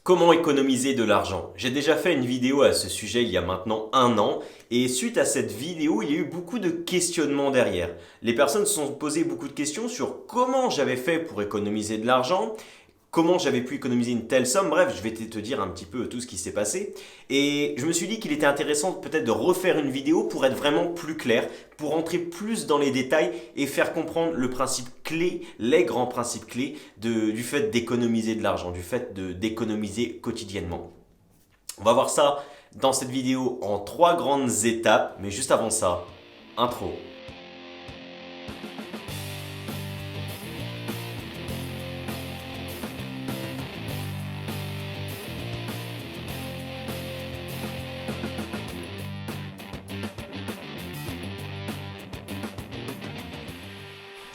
Comment économiser de l'argent? J'ai déjà fait une vidéo à ce sujet il y a maintenant un an et suite à cette vidéo, il y a eu beaucoup de questionnements derrière. Les personnes se sont posées beaucoup de questions sur comment j'avais fait pour économiser de l'argent, comment j'avais pu économiser une telle somme. Bref, je vais te dire un petit peu tout ce qui s'est passé. Et je me suis dit qu'il était intéressant peut-être de refaire une vidéo pour être vraiment plus clair, pour entrer plus dans les détails et faire comprendre le principe clé, les grands principes clés du fait d'économiser de l'argent, du fait d'économiser quotidiennement. On va voir ça dans cette vidéo en trois grandes étapes, mais juste avant ça, intro.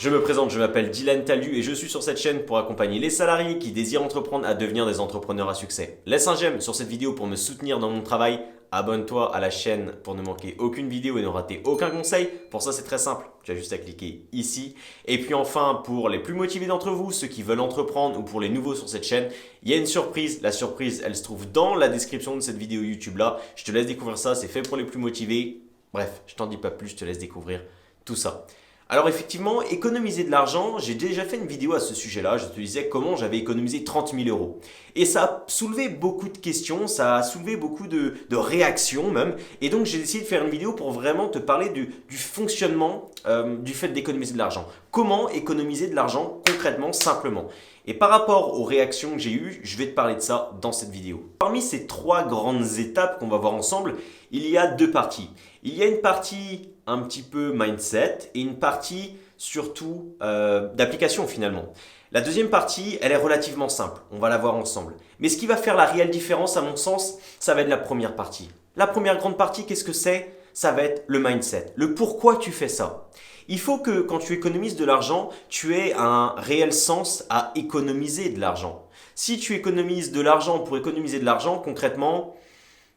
Je me présente, je m'appelle Dylan Talus et je suis sur cette chaîne pour accompagner les salariés qui désirent entreprendre à devenir des entrepreneurs à succès. Laisse un j'aime sur cette vidéo pour me soutenir dans mon travail. Abonne-toi à la chaîne pour ne manquer aucune vidéo et ne rater aucun conseil. Pour ça, c'est très simple. Tu as juste à cliquer ici. Et puis enfin, pour les plus motivés d'entre vous, ceux qui veulent entreprendre ou pour les nouveaux sur cette chaîne, il y a une surprise. La surprise, elle se trouve dans la description de cette vidéo YouTube là. Je te laisse découvrir ça. C'est fait pour les plus motivés. Bref, je t'en dis pas plus. Je te laisse découvrir tout ça. Alors effectivement, économiser de l'argent, j'ai déjà fait une vidéo à ce sujet-là, je te disais comment j'avais économisé 30 000 euros. Et ça a soulevé beaucoup de questions, ça a soulevé beaucoup de réactions même. Et donc j'ai décidé de faire une vidéo pour vraiment te parler du fonctionnement du fait d'économiser de l'argent. Comment économiser de l'argent concrètement, simplement. Et par rapport aux réactions que j'ai eues, je vais te parler de ça dans cette vidéo. Parmi ces trois grandes étapes qu'on va voir ensemble, il y a deux parties. Il y a une partie un petit peu mindset et une partie surtout d'application finalement. La deuxième partie, elle est relativement simple. On va la voir ensemble. Mais ce qui va faire la réelle différence à mon sens, ça va être la première partie. La première grande partie, qu'est-ce que c'est? Ça va être le mindset. Le pourquoi tu fais ça. Il faut que quand tu économises de l'argent, tu aies un réel sens à économiser de l'argent. Si tu économises de l'argent pour économiser de l'argent, concrètement,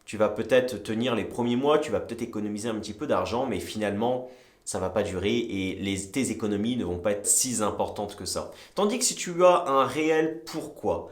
tu vas peut-être tenir les premiers mois, tu vas peut-être économiser un petit peu d'argent, mais finalement, ça ne va pas durer et tes économies ne vont pas être si importantes que ça. Tandis que si tu as un réel pourquoi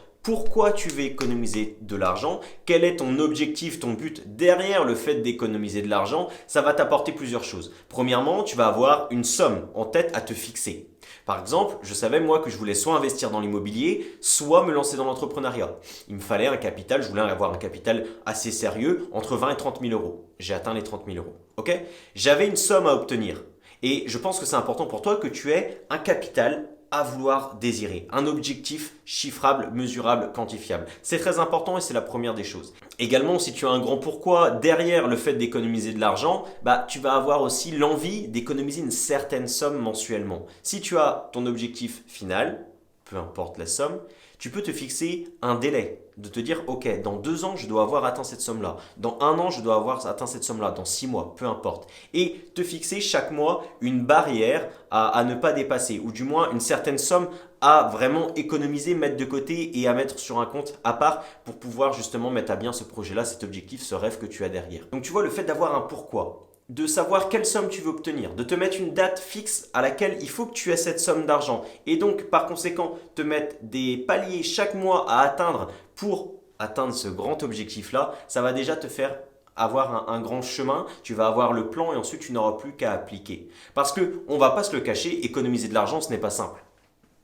tu veux économiser de l'argent, quel est ton objectif, ton but derrière le fait d'économiser de l'argent, ça va t'apporter plusieurs choses. Premièrement, tu vas avoir une somme en tête à te fixer. Par exemple, je savais moi que je voulais soit investir dans l'immobilier, soit me lancer dans l'entrepreneuriat. Il me fallait un capital, je voulais avoir un capital assez sérieux, entre 20 et 30 000 euros. J'ai atteint les 30 000 euros. Ok? J'avais une somme à obtenir. Et je pense que c'est important pour toi que tu aies un capital à vouloir désirer, un objectif chiffrable, mesurable, quantifiable. C'est très important et c'est la première des choses. Également, si tu as un grand pourquoi derrière le fait d'économiser de l'argent, tu vas avoir aussi l'envie d'économiser une certaine somme mensuellement. Si tu as ton objectif final, peu importe la somme, tu peux te fixer un délai, de te dire ok, dans 2 ans je dois avoir atteint cette somme-là, dans 1 an je dois avoir atteint cette somme-là, dans 6 mois, peu importe. Et te fixer chaque mois une barrière à ne pas dépasser, ou du moins une certaine somme à vraiment économiser, mettre de côté et à mettre sur un compte à part pour pouvoir justement mettre à bien ce projet-là, cet objectif, ce rêve que tu as derrière. Donc tu vois, le fait d'avoir un pourquoi, de savoir quelle somme tu veux obtenir, de te mettre une date fixe à laquelle il faut que tu aies cette somme d'argent et donc par conséquent te mettre des paliers chaque mois à atteindre pour atteindre ce grand objectif-là, ça va déjà te faire avoir un grand chemin, tu vas avoir le plan et ensuite tu n'auras plus qu'à appliquer. Parce que, on va pas se le cacher, économiser de l'argent ce n'est pas simple.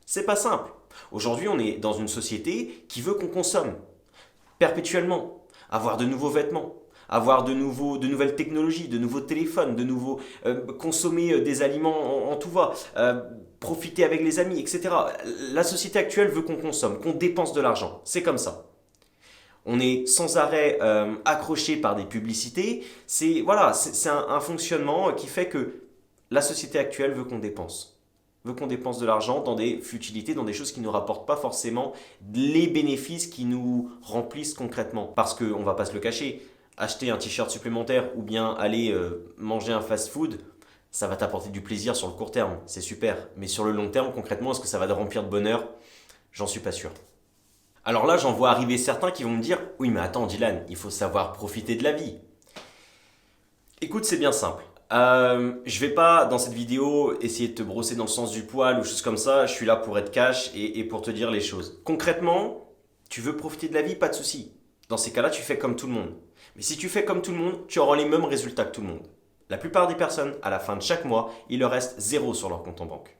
C'est pas simple. Aujourd'hui on est dans une société qui veut qu'on consomme perpétuellement, avoir de nouveaux vêtements, avoir de nouvelles technologies, de nouveaux téléphones, de nouveaux consommer des aliments en tout va, profiter avec les amis, etc. La société actuelle veut qu'on consomme, qu'on dépense de l'argent. C'est comme ça. On est sans arrêt accroché par des publicités. C'est voilà, c'est un fonctionnement qui fait que la société actuelle veut qu'on dépense. Veut qu'on dépense de l'argent dans des futilités, dans des choses qui ne nous rapportent pas forcément les bénéfices qui nous remplissent concrètement. Parce qu'on ne va pas se le cacher, acheter un t-shirt supplémentaire ou bien aller manger un fast-food, ça va t'apporter du plaisir sur le court terme, c'est super. Mais sur le long terme, concrètement, est-ce que ça va te remplir de bonheur? J'en suis pas sûr. Alors là, j'en vois arriver certains qui vont me dire « Oui, mais attends Dylan, il faut savoir profiter de la vie. » Écoute, c'est bien simple. Je vais pas dans cette vidéo essayer de te brosser dans le sens du poil ou choses comme ça, je suis là pour être cash et pour te dire les choses. Concrètement, Tu veux profiter de la vie, pas de souci. Dans ces cas-là, tu fais comme tout le monde. Mais si tu fais comme tout le monde, tu auras les mêmes résultats que tout le monde. La plupart des personnes, à la fin de chaque mois, il leur reste zéro sur leur compte en banque.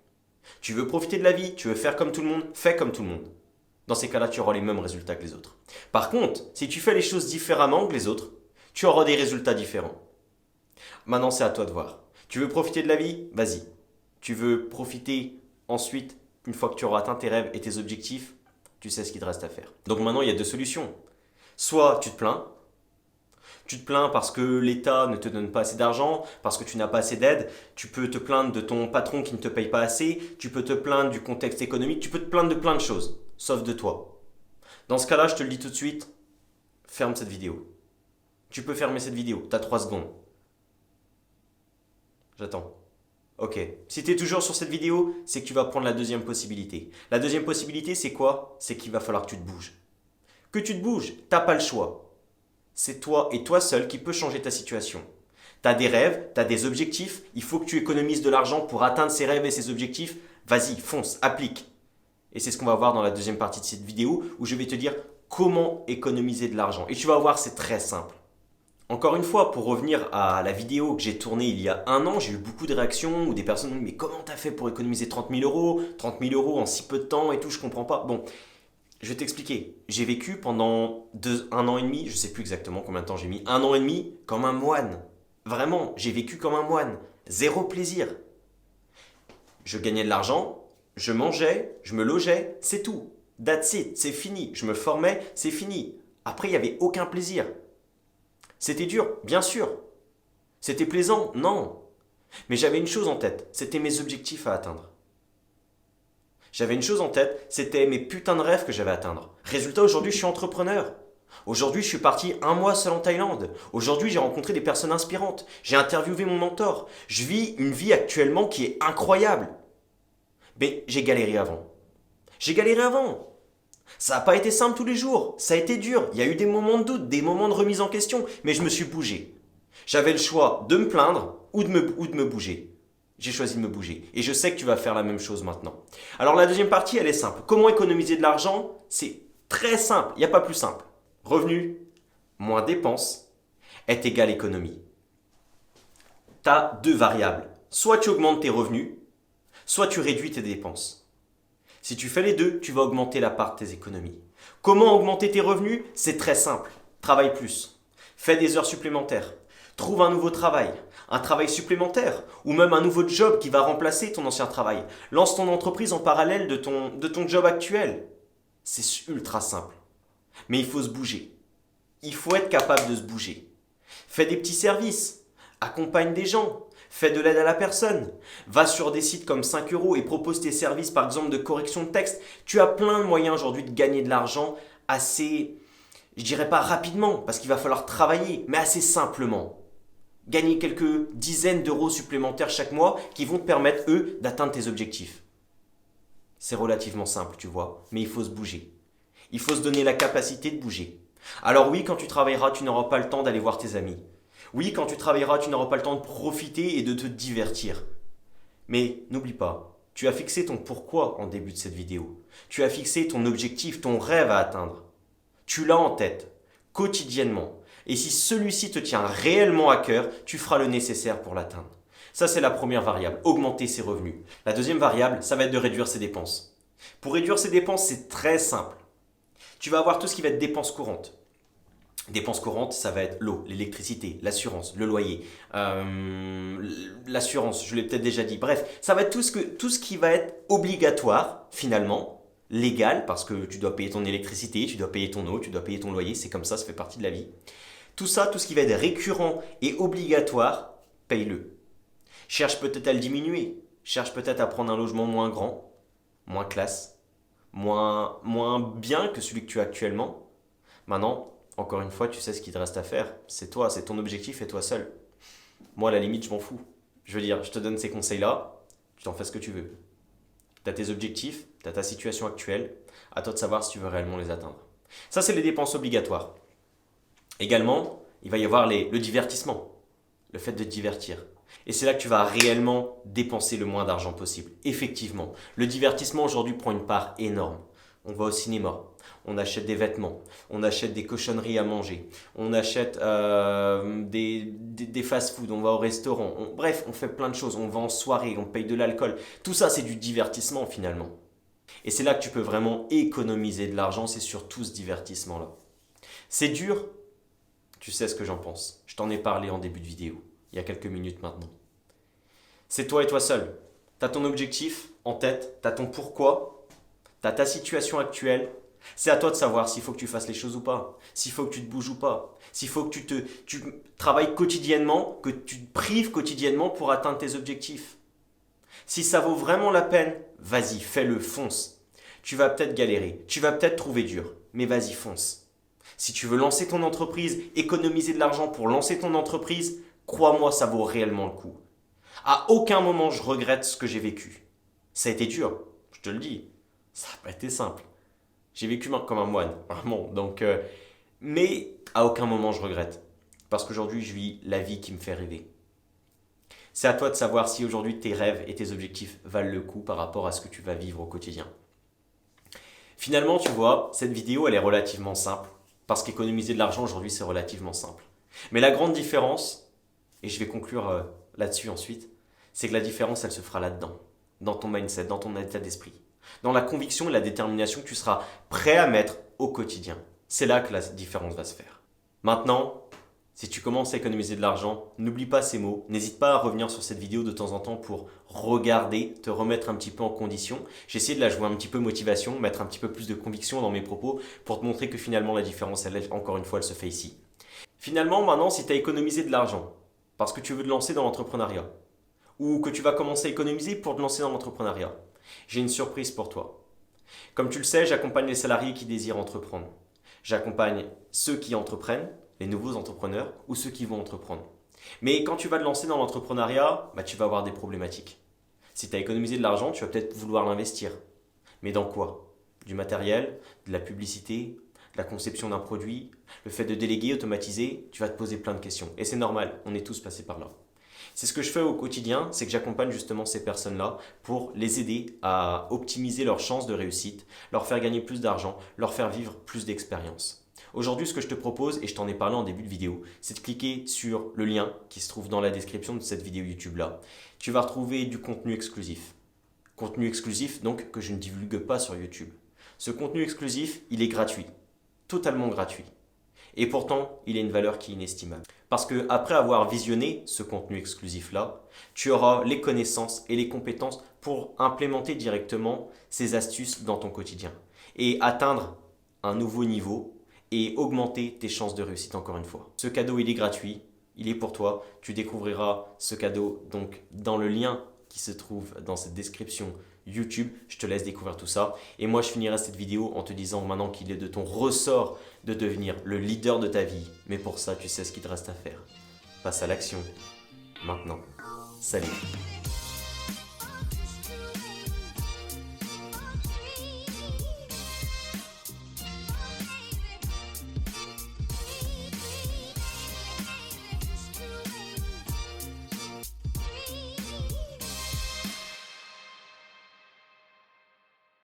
Tu veux profiter de la vie, tu veux faire comme tout le monde, fais comme tout le monde. Dans ces cas-là, tu auras les mêmes résultats que les autres. Par contre, si tu fais les choses différemment que les autres, tu auras des résultats différents. Maintenant, c'est à toi de voir. Tu veux profiter de la vie? Vas-y. Tu veux profiter ensuite, une fois que tu auras atteint tes rêves et tes objectifs, tu sais ce qu'il te reste à faire. Donc maintenant, il y a deux solutions. Soit tu te plains parce que l'État ne te donne pas assez d'argent, parce que tu n'as pas assez d'aide, tu peux te plaindre de ton patron qui ne te paye pas assez, tu peux te plaindre du contexte économique, tu peux te plaindre de plein de choses, sauf de toi. Dans ce cas-là, je te le dis tout de suite, ferme cette vidéo. Tu peux fermer cette vidéo, tu as 3 secondes. J'attends. Ok. Si tu es toujours sur cette vidéo, c'est que tu vas prendre la deuxième possibilité. La deuxième possibilité, c'est quoi? C'est qu'il va falloir que tu te bouges. Que tu te bouges, t'as pas le choix. C'est toi et toi seul qui peux changer ta situation. Tu as des rêves, tu as des objectifs, il faut que tu économises de l'argent pour atteindre ces rêves et ces objectifs. Vas-y, fonce, applique. Et c'est ce qu'on va voir dans la deuxième partie de cette vidéo où je vais te dire comment économiser de l'argent. Et tu vas voir, c'est très simple. Encore une fois, pour revenir à la vidéo que j'ai tournée il y a 1 an, j'ai eu beaucoup de réactions où des personnes m'ont dit mais comment t'as fait pour économiser 30 000 euros 30 000 euros en si peu de temps et tout, je comprends pas. Bon, je vais t'expliquer. J'ai vécu pendant 1 an et demi, je sais plus exactement combien de temps j'ai mis, 1 an et demi comme un moine. Vraiment, j'ai vécu comme un moine. Zéro plaisir. Je gagnais de l'argent, je mangeais, je me logeais, c'est tout. That's it, c'est fini. Je me formais, c'est fini. Après, il n'y avait aucun plaisir. C'était dur, bien sûr. C'était plaisant, non. Mais j'avais une chose en tête, c'était mes objectifs à atteindre. J'avais une chose en tête, c'était mes putains de rêves que j'avais à atteindre. Résultat, aujourd'hui, je suis entrepreneur. Aujourd'hui, je suis parti 1 mois seul en Thaïlande. Aujourd'hui, j'ai rencontré des personnes inspirantes. J'ai interviewé mon mentor. Je vis une vie actuellement qui est incroyable. Mais j'ai galéré avant. J'ai galéré avant. Ça n'a pas été simple tous les jours. Ça a été dur. Il y a eu des moments de doute, des moments de remise en question. Mais je me suis bougé. J'avais le choix de me plaindre ou de me bouger. J'ai choisi de me bouger. Et je sais que tu vas faire la même chose maintenant. Alors la deuxième partie, elle est simple. Comment économiser de l'argent? C'est très simple. Il n'y a pas plus simple. Revenu moins dépenses est égal économie. Tu as 2 variables. Soit tu augmentes tes revenus, soit tu réduis tes dépenses. Si tu fais les deux, tu vas augmenter la part de tes économies. Comment augmenter tes revenus? C'est très simple. Travaille plus. Fais des heures supplémentaires. Trouve un nouveau travail, un travail supplémentaire ou même un nouveau job qui va remplacer ton ancien travail. Lance ton entreprise en parallèle de ton job actuel. C'est ultra simple. Mais il faut se bouger. Il faut être capable de se bouger. Fais des petits services. Accompagne des gens. Fais de l'aide à la personne. Va sur des sites comme 5 euros et propose tes services, par exemple, de correction de texte. Tu as plein de moyens aujourd'hui de gagner de l'argent assez, je dirais pas rapidement, parce qu'il va falloir travailler, mais assez simplement. Gagner quelques dizaines d'euros supplémentaires chaque mois qui vont te permettre, eux, d'atteindre tes objectifs. C'est relativement simple, tu vois, mais il faut se bouger. Il faut se donner la capacité de bouger. Alors oui, quand tu travailleras, tu n'auras pas le temps d'aller voir tes amis. Oui, quand tu travailleras, tu n'auras pas le temps de profiter et de te divertir. Mais n'oublie pas, tu as fixé ton pourquoi en début de cette vidéo. Tu as fixé ton objectif, ton rêve à atteindre. Tu l'as en tête, quotidiennement. Et si celui-ci te tient réellement à cœur, tu feras le nécessaire pour l'atteindre. Ça, c'est la première variable, augmenter ses revenus. La deuxième variable, ça va être de réduire ses dépenses. Pour réduire ses dépenses, c'est très simple. Tu vas avoir tout ce qui va être dépenses courantes. Dépenses courantes, ça va être l'eau, l'électricité, l'assurance, le loyer, l'assurance, je l'ai peut-être déjà dit. Bref, ça va être tout ce qui va être obligatoire, finalement, légal, parce que tu dois payer ton électricité, tu dois payer ton eau, tu dois payer ton loyer, c'est comme ça fait partie de la vie. Tout ça, tout ce qui va être récurrent et obligatoire, paye-le. Cherche peut-être à le diminuer, cherche peut-être à prendre un logement moins grand, moins classe, moins bien que celui que tu as actuellement. Maintenant, encore une fois, tu sais ce qu'il te reste à faire. C'est toi, c'est ton objectif et toi seul. Moi, à la limite, je m'en fous. Je veux dire, je te donne ces conseils-là, tu t'en fais ce que tu veux. Tu as tes objectifs, tu as ta situation actuelle, à toi de savoir si tu veux réellement les atteindre. Ça, c'est les dépenses obligatoires. Également, il va y avoir le divertissement, le fait de te divertir. Et c'est là que tu vas réellement dépenser le moins d'argent possible. Effectivement, le divertissement aujourd'hui prend une part énorme. On va au cinéma, on achète des vêtements, on achète des cochonneries à manger, on achète des fast-food, on va au restaurant, bref, on fait plein de choses, on va en soirée, on paye de l'alcool. Tout ça, c'est du divertissement finalement. Et c'est là que tu peux vraiment économiser de l'argent, c'est sur tout ce divertissement-là. C'est dur, tu sais ce que j'en pense. Je t'en ai parlé en début de vidéo, il y a quelques minutes maintenant. C'est toi et toi seul. Tu as ton objectif en tête, tu as ton pourquoi, tu as ta situation actuelle. C'est à toi de savoir s'il faut que tu fasses les choses ou pas, s'il faut que tu te bouges ou pas, s'il faut que tu travailles quotidiennement, que tu te prives quotidiennement pour atteindre tes objectifs. Si ça vaut vraiment la peine, vas-y, fais-le, fonce. Tu vas peut-être galérer, tu vas peut-être trouver dur, mais vas-y, fonce. Si tu veux lancer ton entreprise, économiser de l'argent pour lancer ton entreprise, crois-moi, ça vaut réellement le coup. À aucun moment je regrette ce que j'ai vécu. Ça a été dur, je te le dis. Ça n'a pas été simple. J'ai vécu comme un moine, vraiment. Mais à aucun moment je regrette. Parce qu'aujourd'hui, je vis la vie qui me fait rêver. C'est à toi de savoir si aujourd'hui tes rêves et tes objectifs valent le coup par rapport à ce que tu vas vivre au quotidien. Finalement, tu vois, cette vidéo, elle est relativement simple. Parce qu'économiser de l'argent aujourd'hui, c'est relativement simple. Mais la grande différence, et je vais conclure là-dessus ensuite, c'est que la différence, elle se fera là-dedans. Dans ton mindset, dans ton état d'esprit. Dans la conviction et la détermination que tu seras prêt à mettre au quotidien. C'est là que la différence va se faire. Maintenant, si tu commences à économiser de l'argent, n'oublie pas ces mots. N'hésite pas à revenir sur cette vidéo de temps en temps pour regarder, te remettre un petit peu en condition. J'ai essayé de la jouer un petit peu motivation, mettre un petit peu plus de conviction dans mes propos pour te montrer que finalement la différence, encore une fois, elle se fait ici. Finalement, maintenant, si tu as économisé de l'argent parce que tu veux te lancer dans l'entrepreneuriat ou que tu vas commencer à économiser pour te lancer dans l'entrepreneuriat, j'ai une surprise pour toi. Comme tu le sais, j'accompagne les salariés qui désirent entreprendre. J'accompagne ceux qui entreprennent, les nouveaux entrepreneurs ou ceux qui vont entreprendre. Mais quand tu vas te lancer dans l'entrepreneuriat, tu vas avoir des problématiques. Si tu as économisé de l'argent, tu vas peut-être vouloir l'investir. Mais dans quoi? Du matériel, de la publicité, de la conception d'un produit, le fait de déléguer, automatiser, tu vas te poser plein de questions. Et c'est normal, on est tous passés par là. C'est ce que je fais au quotidien, c'est que j'accompagne justement ces personnes-là pour les aider à optimiser leurs chances de réussite, leur faire gagner plus d'argent, leur faire vivre plus d'expérience. Aujourd'hui, ce que je te propose, et je t'en ai parlé en début de vidéo, c'est de cliquer sur le lien qui se trouve dans la description de cette vidéo YouTube-là. Tu vas retrouver du contenu exclusif. Contenu exclusif, donc, que je ne divulgue pas sur YouTube. Ce contenu exclusif, il est gratuit. Totalement gratuit. Et pourtant, il a une valeur qui est inestimable. Parce que après avoir visionné ce contenu exclusif-là, tu auras les connaissances et les compétences pour implémenter directement ces astuces dans ton quotidien et atteindre un nouveau niveau et augmenter tes chances de réussite encore une fois. Ce cadeau, il est gratuit, il est pour toi. Tu découvriras ce cadeau donc dans le lien qui se trouve dans cette description YouTube. Je te laisse découvrir tout ça. Et moi, je finirai cette vidéo en te disant maintenant qu'il est de ton ressort de devenir le leader de ta vie. Mais pour ça, tu sais ce qu'il te reste à faire. Passe à l'action. Maintenant. Salut.